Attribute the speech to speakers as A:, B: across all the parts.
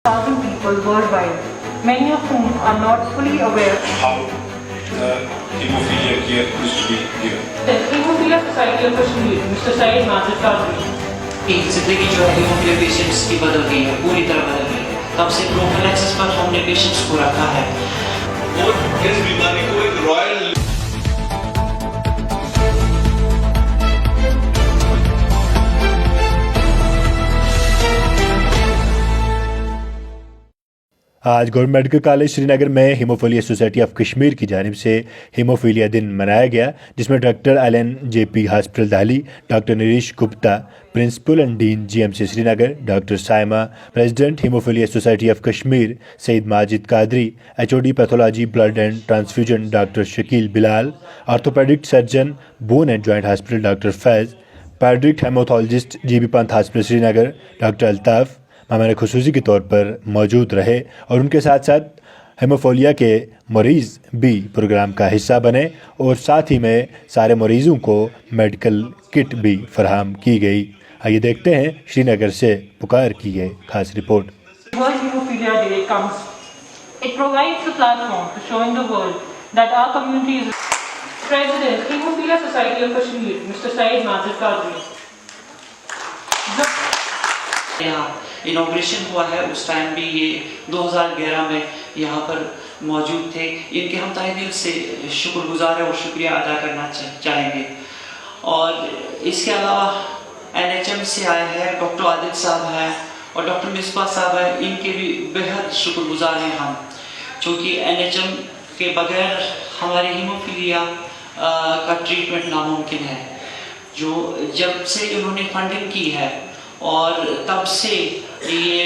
A: 1,000 people worldwide, many of whom are not fully aware
B: how the hemophilia care is to be given.
A: The Hemophilia Society of Kashmir, Mr. Syed Majid Qadri,
C: की जिंदगी जो है haemophilia patients की बदल गई है, पूरी तरह बदल गई है। तब से प्रोफिलैक्सिस पर हमने पेशेंट्स को रखा है
B: और इस बीमारी को एक रॉयल
D: आज गवर्नमेंट मेडिकल कॉलेज श्रीनगर में हीमोफिलिया सोसाइटी ऑफ कश्मीर की जानिब से हीमोफिलिया दिन मनाया गया, जिसमें doctor L N JP hospital Delhi, doctor Naresh Gupta principal and dean GMC Srinagar, doctor Saima president haemophilia society of Kashmir, Syed Majid Qadri HOD pathology blood and transfusion doctor Shakeel Bilal, orthopaedic surgeon bone and joint hospital doctor Faiz, paediatric haematologist GB Pant hospital Srinagar doctor Altaf मेहमान खुसूसी के तौर पर मौजूद रहे और उनके साथ साथ हेमोफिलिया के मरीज़ भी प्रोग्राम का हिस्सा बने और साथ ही में सारे मरीज़ों को मेडिकल किट भी फराहम की गई। आइए देखते हैं श्रीनगर से पुकार की ये खास report.
A: World Hemophilia Day comes. It provides a platform to showing the world that our community is. President, Hemophilia Society of Kashmir, Mr. Syed Majid Qadri.
C: यहाँ इनॉग्रेशन हुआ है, उस टाइम भी ये 2011 में यहाँ पर मौजूद थे। इनके हम तहे दिल से शुक्रगुजार है और शुक्रिया अदा करना चाहेंगे। और इसके अलावा NHM से आए हैं डॉक्टर आदिल साहब हैं और डॉक्टर मिसबा साहब हैं, इनके भी बेहद शुक्रगुजार हैं हम, क्योंकि NHM के बगैर हमारे हीमोफिलिया का ट्रीटमेंट नामुमकिन है। जो जब से इन्होंने फंडिंग की है और तब से ये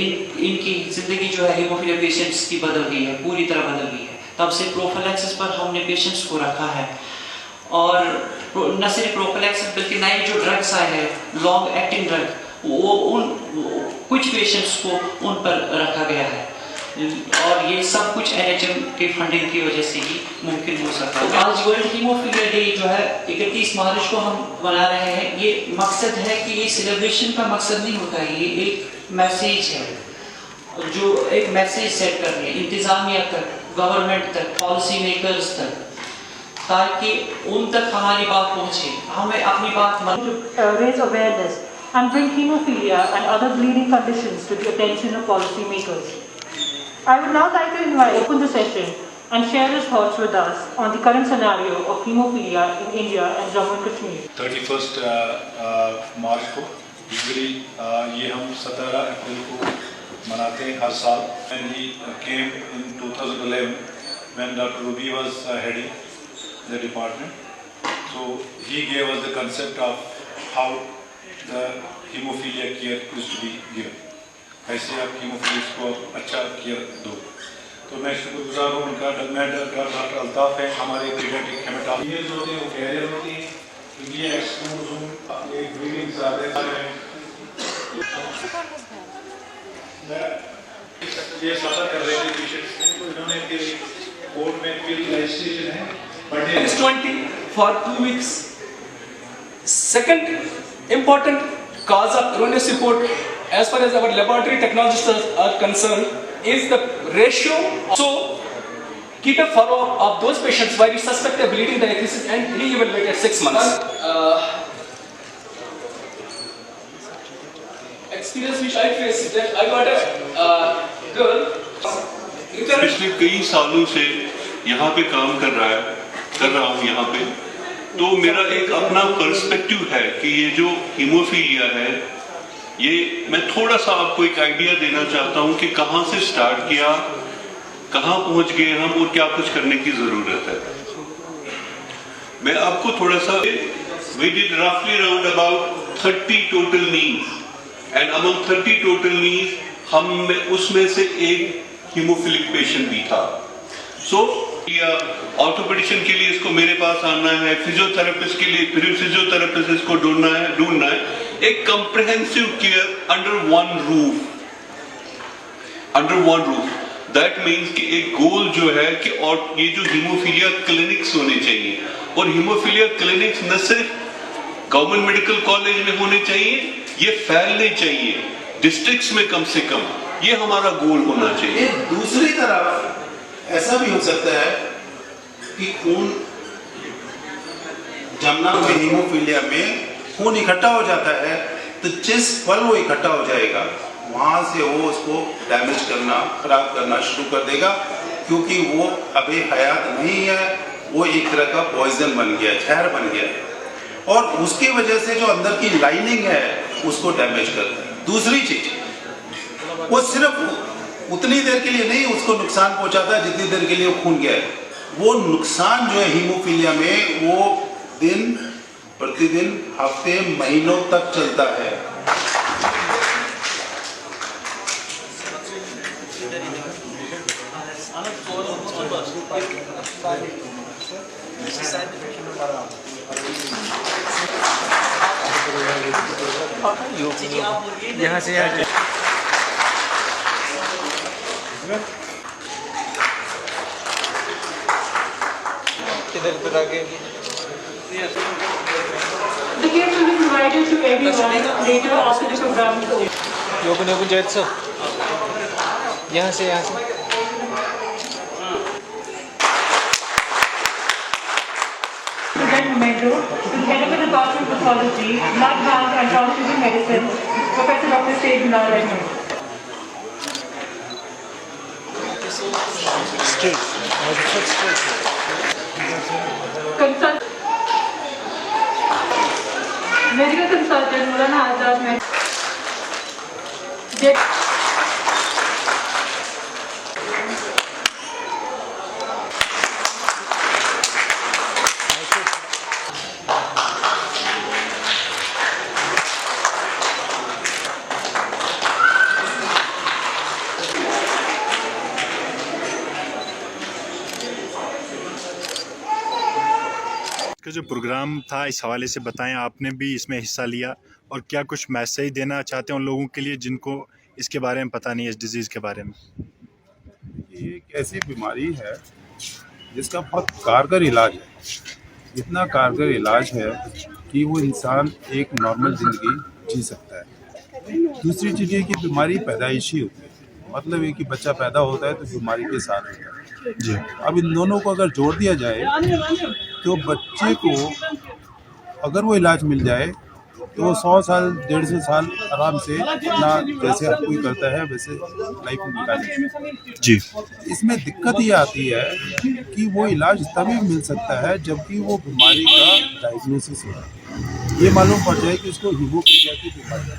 C: इनकी ज़िंदगी जो है हीमोफिलिया पेशेंट्स की बदल गई है, पूरी तरह बदल गई है। तब से प्रोफिलैक्सिस पर हमने पेशेंट्स को रखा है और न सिर्फ प्रोफिलैक्सिस बल्कि नए जो ड्रग्स आए हैं लॉन्ग एक्टिंग ड्रग, वो कुछ पेशेंट्स को उन पर रखा गया है और ये सब कुछ NHM की फंडिंग की वजह से ही मुमकिन हो सका। आज वर्ल्ड हीमोफिलिया डे जो है 31 मार्च को हम मना रहे हैं। ये मकसद है कि ये सेलिब्रेशन का मकसद नहीं होता है, ये एक मैसेज है जो एक मैसेज सेट कर रही है इंतज़ामिया तक, गवर्नमेंट तक, पॉलिसी मेकर्स तक, ताकि उन तक हमारी बात पहुँचे, हमें अपनी बात
A: raise awareness and bring hemophilia and other bleeding conditions to the attention of policy makers. I would now like to open the session and share his thoughts with us on the current scenario of hemophilia in India and Jammu and Kashmir.
B: 31 मार्च को usually ये हम 17 अप्रैल को मनाते हैं हर साल। And he came in 2011 when Dr. Ruby was heading the department. So he gave us the concept of how the hemophilia care is to be given. ऐसे आप haemophilia को अच्छा केयर दो। तो मैं शुक्रगुजार हूँ उनका। डॉक्टर अल्ताफ़ है हमारे पीडियाट्रिक हेमेटोलॉजी जो होते हैं वो कैरियर होती हैं, ये एक्सक्रोमोसोम अपने ब्रीडिंग ज़्यादा है। ये सादा कर रहे थे पेशेंट्स को, इन्होंने फिर कोर्ट में फिर रजिस्ट्रेशन है
E: It's 20 for 2 weeks. Second important cause of erroneous report, as far as our laboratory technologists are concerned, is the ratio. So keep a follow-up of those patients where we suspect a bleeding diagnosis and re-evaluate at 6 months. Experience which I faced, that I got a girl.
F: पिछले कई सालों से यहाँ पे काम कर रहा हूँ यहाँ पे, तो मेरा एक अपना पर्सपेक्टिव है कि ये जो हीमोफिलिया है, ये मैं थोड़ा सा आपको एक आइडिया देना चाहता हूँ कि कहाँ से स्टार्ट किया, कहाँ पहुँच गए हम और क्या कुछ करने की ज़रूरत है। मैं आपको थोड़ा सा, we did roughly around about 30 total needs and among 30 total needs हम उसमें से एक हीमोफिलिक पेशेंट भी था। सो ऑर्थोपेडिशियन के लिए इसको मेरे पास आना है, फिजियोथेरेपिस्ट के लिए फिर फिजियोथेरेपिस्ट इसको ढूंढना है, एक comprehensive care under one roof. That means कि एक गोल जो है कि और ये जो हीमोफिलिया क्लिनिक्स होने चाहिए, और हीमोफिलिया क्लिनिक्स न सिर्फ गवर्नमेंट मेडिकल कॉलेज में होने चाहिए, ये फैलने चाहिए डिस्ट्रिक्ट्स में कम से कम। ये हमारा गोल होना चाहिए।
G: दूसरी तरफ ऐसा भी हो सकता है कि खून जमना में, हीमोफीलिया में खून इकट्ठा हो जाता है, तो जिस पल वो इकट्ठा हो जाएगा वहां से वो उसको डैमेज करना, खराब करना शुरू कर देगा, क्योंकि वो अभी हयात नहीं है, वो एक तरह का पॉइजन बन गया, जहर बन गया, और उसकी वजह से जो अंदर की लाइनिंग है उसको डैमेज करता है। दूसरी चीज, वो सिर्फ उतनी देर के लिए नहीं उसको नुकसान पहुंचाता है जितनी देर के लिए वो खून गया है। वो नुकसान जो है हीमोफीलिया में वो दिन प्रतिदिन, हफ्ते, महीनों तक चलता है।
H: यहाँ से इधर आगे
A: The gift will be provided to everyone later after the program is over.
H: योगन जायचं यहाँ से
A: Present memento to the head of the Department of Pathology, Blood Bank and Transfusion Medicine, Professor Dr. Said Bilal Ahmed. Medical consultant Mulana Azad Med.
D: का जो programme था इस हवाले से बताएं, आपने भी इसमें हिस्सा लिया और क्या कुछ मैसेज देना चाहते हैं उन लोगों के लिए जिनको इसके बारे में पता नहीं है, इस डिजीज़ के बारे में?
G: ये एक ऐसी बीमारी है जिसका बहुत कारगर इलाज है, इतना कारगर इलाज है कि वो इंसान एक नॉर्मल ज़िंदगी जी सकता है। दूसरी चीज़ ये कि बीमारी पैदाइशी होती है, मतलब ये कि बच्चा पैदा होता है तो बीमारी के साथ होता है जी। अब इन दोनों को अगर जोड़ दिया जाए तो बच्चे को अगर वो इलाज मिल जाए तो 100 साल 150 साल आराम से अपना जैसे हर कोई करता है वैसे लाइफ में निकाले
D: जी।
G: इसमें दिक्कत ये आती है कि वो इलाज तभी मिल सकता है जबकि वो बीमारी का डायग्नोसिस हो, ये मालूम पड़ जाए कि उसको हीमोफीलिया की बीमारी है।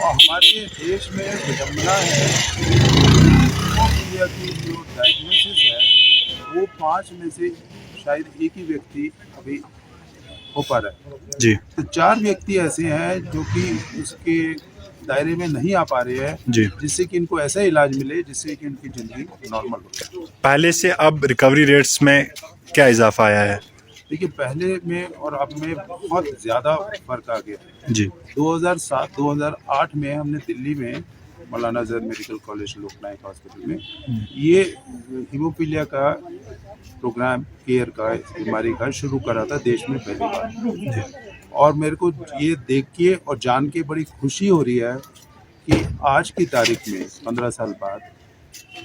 G: और हमारे देश में विडम्बना है, हीमोफीलिया की जो डायग्नोसिस है वो 5 में से शायद एक ही व्यक्ति अभी हो पा रहा है
D: जी।
G: तो 4 व्यक्ति ऐसे हैं जो कि उसके दायरे में नहीं आ पा रहे हैं
D: जी,
G: जिससे कि इनको ऐसा इलाज मिले जिससे कि इनकी ज़िंदगी नॉर्मल हो जाए।
D: पहले से अब रिकवरी रेट्स में क्या इजाफा आया है?
G: देखिए, पहले में और अब में बहुत ज़्यादा फर्क आ गया है
D: जी।
G: 2007-2008 में हमने दिल्ली में मौलाना आज़ाद मेडिकल कॉलेज लोकनायक हॉस्पिटल में ये हीमोफीलिया का प्रोग्राम केयर का बीमारी का शुरू करा था देश में पहली बार। और मेरे को ये देख के और जान के बड़ी खुशी हो रही है कि आज की तारीख में 15 साल बाद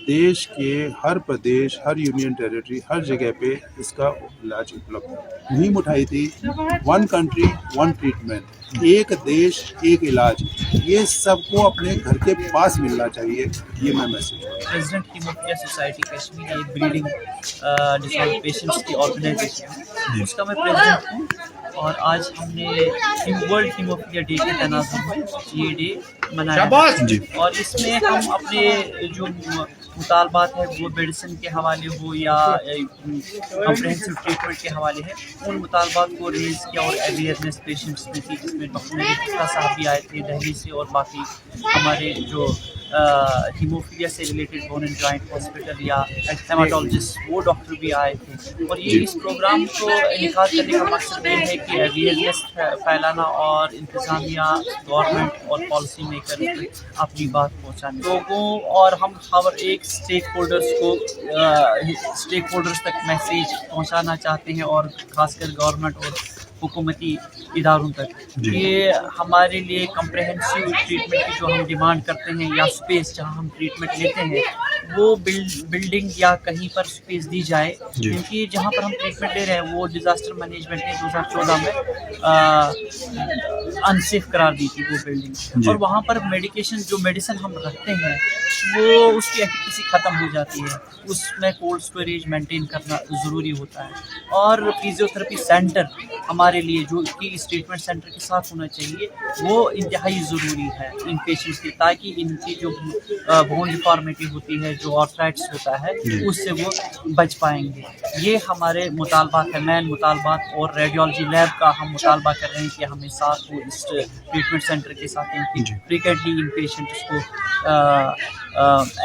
G: देश के हर प्रदेश, हर यूनियन टेरिटरी, हर जगह पे इसका इलाज उपलब्ध है। मुहिम उठाई थी 1 कंट्री 1 ट्रीटमेंट, एक देश एक इलाज, ये सबको अपने घर के पास मिलना चाहिए, ये मैं message.
C: President haemophilia society Kashmir एक ब्लीडिंग डिसऑर्डर पेशेंट्स की ऑर्गेनाइजेशन है, उसका मैं प्रेसिडेंट हूँ। और आज हमने वर्ल्ड हीमोफीलिया डे के तनाज़ुर में ये डे मनाया
D: जी।
C: और इसमें हम अपने जो मुतालबात है वो मेडिसिन के हवाले हो या कम्प्रहेंसिव ट्रीटमेंट के हवाले है, उन मुतालबात को रेज़ किया और अवेयरनेस पेशेंट्स में थी, जिसमें डॉक्टर गुप्ता साहब भी आए थे दिल्ली से और बाकी हमारे जो हीमोफीलिया से related bone and joint hospital या हेमाटोलॉजिस्ट वो डॉक्टर भी आए थे। और ये इस प्रोग्राम को इनकार करने का मकसद ये है कि अवेयरनेस फैलाना और इंतज़ामिया, गवर्नमेंट और पॉलिसी मेकर अपनी बात पहुँचाने लोगों और हम हर एक स्टेक होल्डर्स तक मैसेज पहुँचाना चाहते हैं और ख़ासकर गवर्नमेंट और हुकूमती इदारों तक। ये हमारे लिए कम्प्रहेंसिव ट्रीटमेंट की जो हम डिमांड करते हैं या स्पेस जहाँ हम ट्रीटमेंट लेते हैं वो बिल्डिंग या कहीं पर स्पेस दी जाए, क्योंकि जहाँ पर हम ट्रीटमेंट ले रहे हैं वो डिज़ास्टर मैनेजमेंट ने 2014 में अनसेफ करार दी थी वो बिल्डिंग, और वहाँ पर मेडिसिन हम रखते हैं वो उसकी एफिकेसी ख़त्म हो जाती है, उसमें कोल्ड स्टोरेज मेंटेन करना ज़रूरी होता है। और फिजियोथेरेपी सेंटर हमारे लिए जो कि इस ट्रीटमेंट सेंटर के साथ होना चाहिए वो इंतहाई ज़रूरी है इन पेशेंट्स के, ताकि इनकी जो बोन डिफॉर्मिटी होती है, जो आर्थराइटिस होता है, उससे वो बच पाएंगे। ये हमारे मुतालबात है, मेन मुतालबात, और रेडियोलॉजी लैब का हम मुतालबा कर रहे हैं कि हमें साथ वो इस ट्रीटमेंट सेंटर के साथ इनकी फ्रीक्वेंटली इन पेशेंट्स को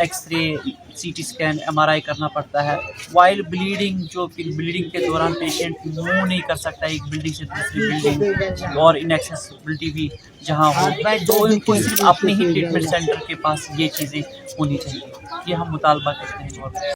C: एक्सरे, सीटी स्कैन, MRI करना पड़ता है। वाइल ब्लीडिंग, जो कि ब्लीडिंग के दौरान पेशेंट मूव नहीं कर सकता एक बिल्डिंग से दूसरी बिल्डिंग, और इनएक्सेसिबिलिटी भी जहाँ हो, तो इनको सिर्फ अपने ही ट्रीटमेंट सेंटर के पास ये चीज़ें होनी चाहिए। ये हम मुतालबा करते हैं।